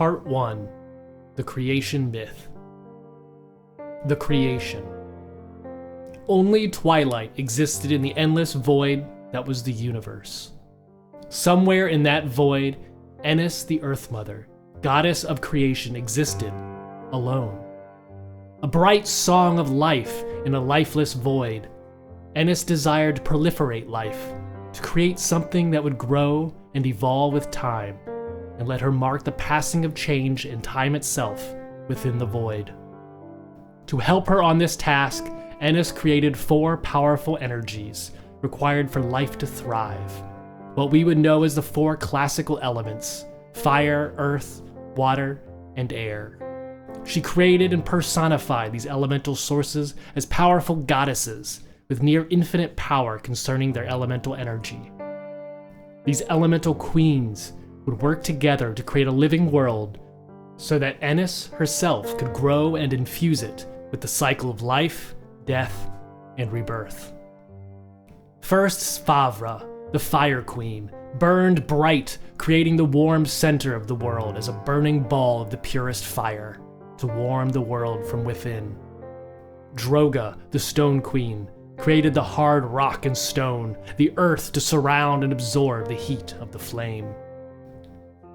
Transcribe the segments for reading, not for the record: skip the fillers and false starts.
Part 1. The Creation Myth. The Creation. Only twilight existed in the endless void that was the universe. Somewhere in that void, Enelis, the Earth Mother, goddess of creation, existed, alone. A bright song of life in a lifeless void, Enelis desired to proliferate life, to create something that would grow and evolve with time, and let her mark the passing of change and time itself within the void. To help her on this task, Enelis created 4 powerful energies required for life to thrive, what we would know as the 4 classical elements: fire, earth, water, and air. She created and personified these elemental sources as powerful goddesses with near infinite power concerning their elemental energy. These elemental queens would work together to create a living world so that Enelis herself could grow and infuse it with the cycle of life, death, and rebirth. First, Svavra, the Fire Queen, burned bright, creating the warm center of the world as a burning ball of the purest fire to warm the world from within. Droga, the Stone Queen, created the hard rock and stone, the earth to surround and absorb the heat of the flame.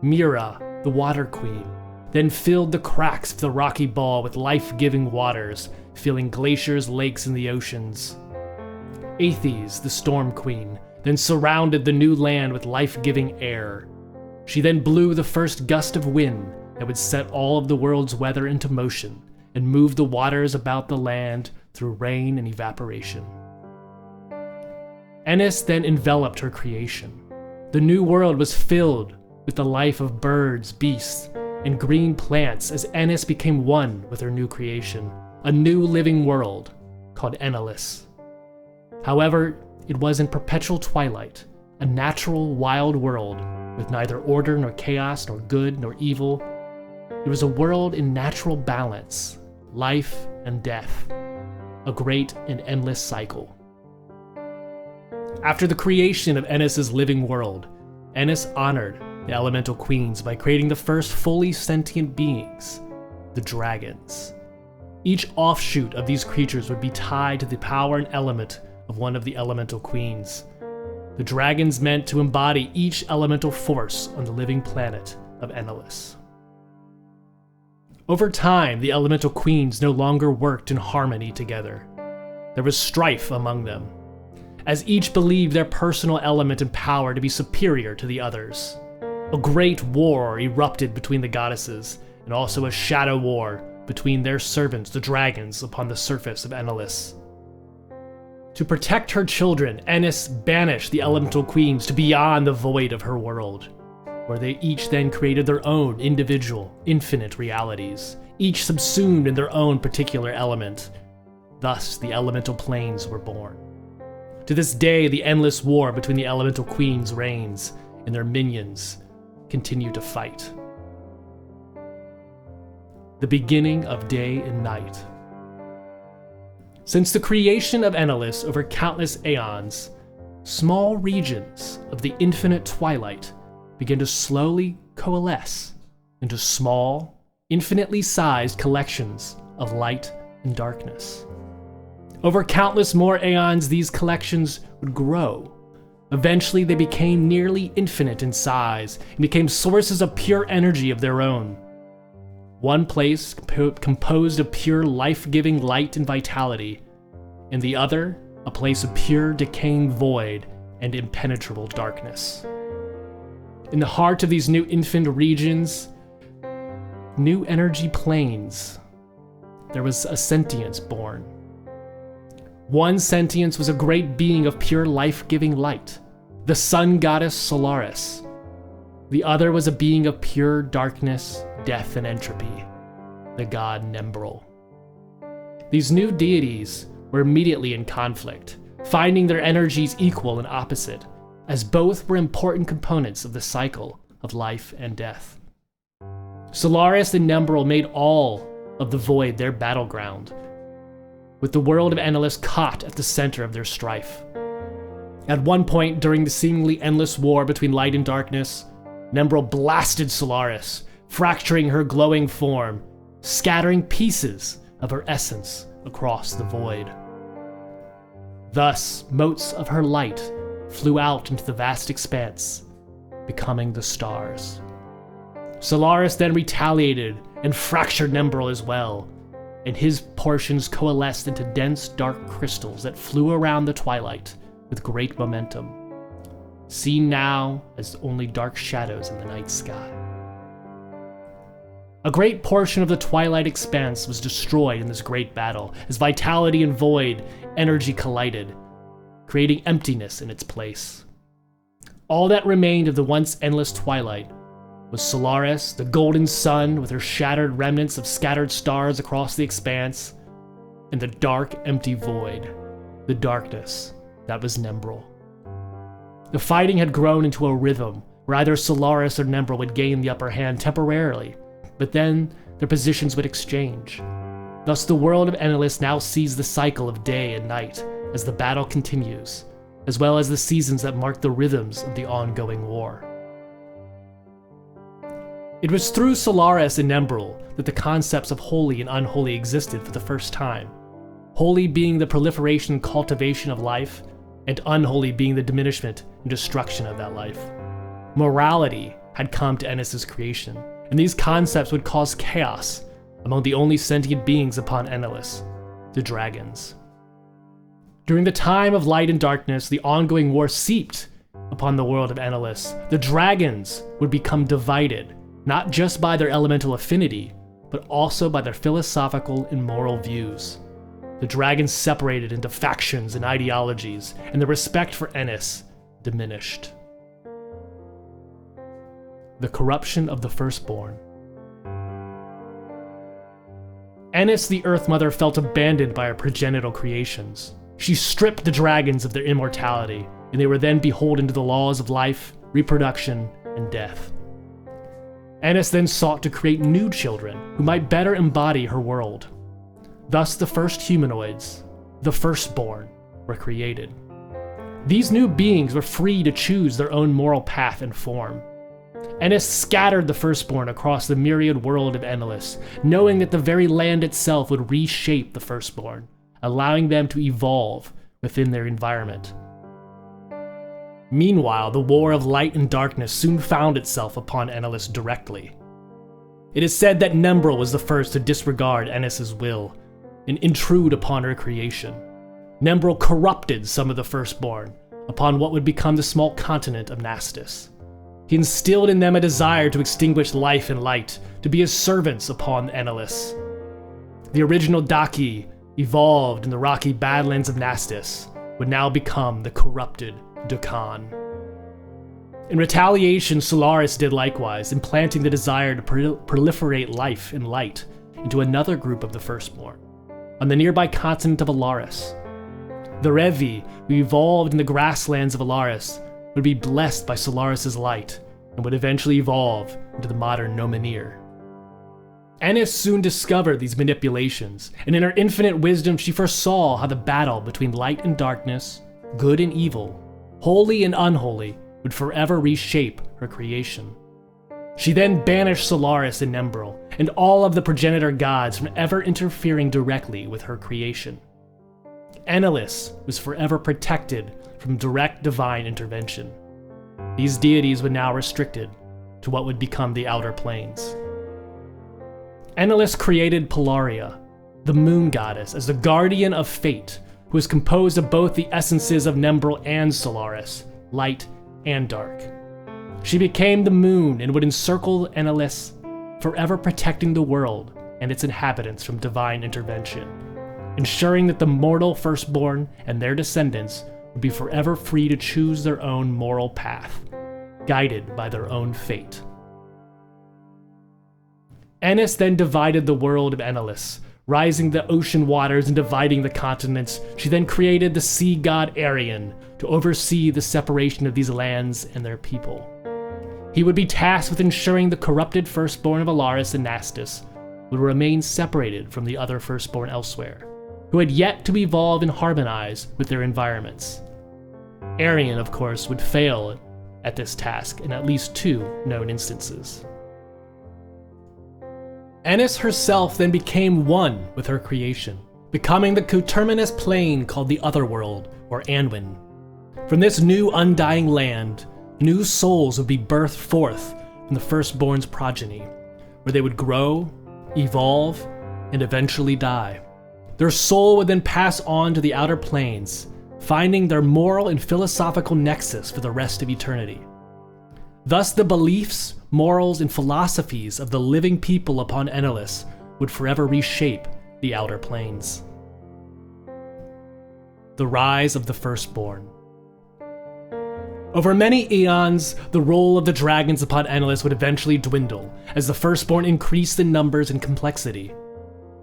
Mira, the Water Queen, then filled the cracks of the rocky ball with life-giving waters, filling glaciers, lakes, and the oceans. Aethes, the Storm Queen, then surrounded the new land with life-giving air. She then blew the first gust of wind that would set all of the world's weather into motion and move the waters about the land through rain and evaporation. Enelis then enveloped her creation. The new world was filled with the life of birds, beasts, and green plants as Enelis became one with her new creation, a new living world called Enelis. However, it was in perpetual twilight, a natural, wild world with neither order nor chaos nor good nor evil. It was a world in natural balance, life and death, a great and endless cycle. After the creation of Enelis' living world, Enelis honored the elemental queens by creating the first fully sentient beings, the dragons. Each offshoot of these creatures would be tied to the power and element of one of the elemental queens. The dragons meant to embody each elemental force on the living planet of Enelis. Over time, the elemental queens no longer worked in harmony together. There was strife among them, as each believed their personal element and power to be superior to the others. A great war erupted between the goddesses, and also a shadow war between their servants, the dragons, upon the surface of Enelis. To protect her children, Enelis banished the elemental queens to beyond the void of her world, where they each then created their own individual, infinite realities, each subsumed in their own particular element. Thus, the elemental planes were born. To this day, the endless war between the elemental queens reigns, and their minions continue to fight. The beginning of day and night. Since the creation of Enelis over countless aeons, small regions of the infinite twilight began to slowly coalesce into small, infinitely sized collections of light and darkness. Over countless more aeons, these collections would grow. Eventually, they became nearly infinite in size and became sources of pure energy of their own. One place composed of pure life-giving light and vitality, and the other a place of pure decaying void and impenetrable darkness. In the heart of these new infinite regions, new energy planes, there was a sentience born. One sentience was a great being of pure life-giving light, the sun goddess Solaris. The other was a being of pure darkness, death, and entropy, the god Nembril. These new deities were immediately in conflict, finding their energies equal and opposite, as both were important components of the cycle of life and death. Solaris and Nembril made all of the void their battleground, with the world of Enelis caught at the center of their strife. At one point during the seemingly endless war between light and darkness, Nembril blasted Solaris, fracturing her glowing form, scattering pieces of her essence across the void. Thus, motes of her light flew out into the vast expanse, becoming the stars. Solaris then retaliated and fractured Nembrel as well, and his portions coalesced into dense dark crystals that flew around the twilight with great momentum, seen now as only dark shadows in the night sky. A great portion of the twilight expanse was destroyed in this great battle as vitality and void energy collided, creating emptiness in its place. All that remained of the once endless twilight was Solaris, the golden sun with her shattered remnants of scattered stars across the expanse, and the dark, empty void, the darkness that was Nembrel. The fighting had grown into a rhythm where either Solaris or Nembrel would gain the upper hand temporarily, but then their positions would exchange. Thus the world of Enelis now sees the cycle of day and night as the battle continues, as well as the seasons that mark the rhythms of the ongoing war. It was through Solaris and Nembrel that the concepts of holy and unholy existed for the first time, holy being the proliferation and cultivation of life, and unholy being the diminishment and destruction of that life. Morality had come to Enelis' creation, and these concepts would cause chaos among the only sentient beings upon Enelis, the dragons. During the time of light and darkness, the ongoing war seeped upon the world of Enelis. The dragons would become divided, not just by their elemental affinity, but also by their philosophical and moral views. The dragons separated into factions and ideologies, and the respect for Enis diminished. The corruption of the firstborn. Enis, the Earth Mother, felt abandoned by her progenital creations. She stripped the dragons of their immortality, and they were then beholden to the laws of life, reproduction, and death. Enis then sought to create new children who might better embody her world. Thus the first humanoids, the firstborn, were created. These new beings were free to choose their own moral path and form. Enis scattered the firstborn across the myriad world of Enelis, knowing that the very land itself would reshape the firstborn, allowing them to evolve within their environment. Meanwhile, the war of light and darkness soon found itself upon Enelis directly. It is said that Nembrel was the first to disregard Enis' will and intrude upon her creation. Nembrel corrupted some of the firstborn upon what would become the small continent of Nastus. He instilled in them a desire to extinguish life and light, to be his servants upon Enelis. The original Daki, evolved in the rocky badlands of Nastus, would now become the corrupted Dukan. In retaliation, Solaris did likewise, implanting the desire to proliferate life and light into another group of the firstborn, on the nearby continent of Alaris. The Revi, who evolved in the grasslands of Alaris, would be blessed by Solaris' light, and would eventually evolve into the modern Nomenir. Enis soon discovered these manipulations, and in her infinite wisdom she foresaw how the battle between light and darkness, good and evil, holy and unholy, would forever reshape her creation. She then banished Solaris and Nembrel, and all of the progenitor gods from ever interfering directly with her creation. Enelis was forever protected from direct divine intervention. These deities were now restricted to what would become the outer planes. Enelis created Polaria, the moon goddess, as the guardian of fate, who is composed of both the essences of Nembrel and Solaris, light and dark. She became the moon and would encircle Enelis, forever protecting the world and its inhabitants from divine intervention, ensuring that the mortal firstborn and their descendants would be forever free to choose their own moral path, guided by their own fate. Enis then divided the world of Enelis, rising the ocean waters and dividing the continents. She then created the sea god Arian to oversee the separation of these lands and their people. He would be tasked with ensuring the corrupted firstborn of Alaris and Nastus would remain separated from the other firstborn elsewhere, who had yet to evolve and harmonize with their environments. Arian, of course, would fail at this task in at least 2 known instances. Enis herself then became one with her creation, becoming the coterminous plane called the Otherworld, or Anwin. From this new undying land, new souls would be birthed forth from the firstborn's progeny, where they would grow, evolve, and eventually die. Their soul would then pass on to the outer planes, finding their moral and philosophical nexus for the rest of eternity. Thus, the beliefs, morals, and philosophies of the living people upon Enelis would forever reshape the outer planes. The rise of the firstborn. Over many eons, the role of the dragons upon Enelis would eventually dwindle as the firstborn increased in numbers and complexity.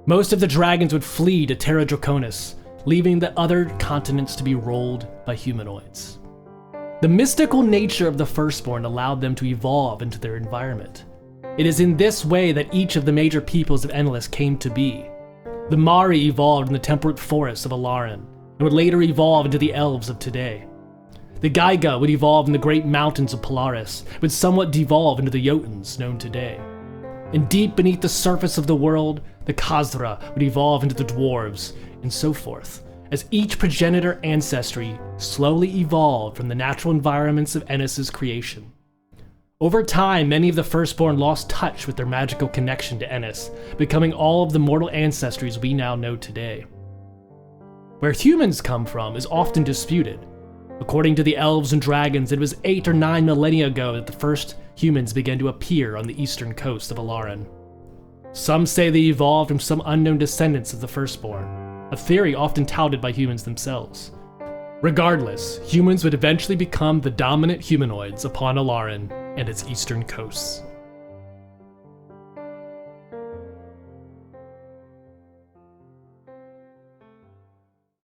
Most of the dragons would flee to Terra Draconis, leaving the other continents to be ruled by humanoids. The mystical nature of the firstborn allowed them to evolve into their environment. It is in this way that each of the major peoples of Enelis came to be. The Mari evolved in the temperate forests of Alaran, and would later evolve into the elves of today. The Gaiga would evolve in the great mountains of Polaris, would somewhat devolve into the Jotuns known today. And deep beneath the surface of the world, the Khazra would evolve into the dwarves, and so forth, as each progenitor ancestry slowly evolved from the natural environments of Enis's creation. Over time, many of the firstborn lost touch with their magical connection to Enis, becoming all of the mortal ancestries we now know today. Where humans come from is often disputed. According to the elves and dragons, it was 8 or 9 millennia ago that the first humans began to appear on the eastern coast of Alaran. Some say they evolved from some unknown descendants of the firstborn, a theory often touted by humans themselves. Regardless, humans would eventually become the dominant humanoids upon Alaran and its eastern coasts.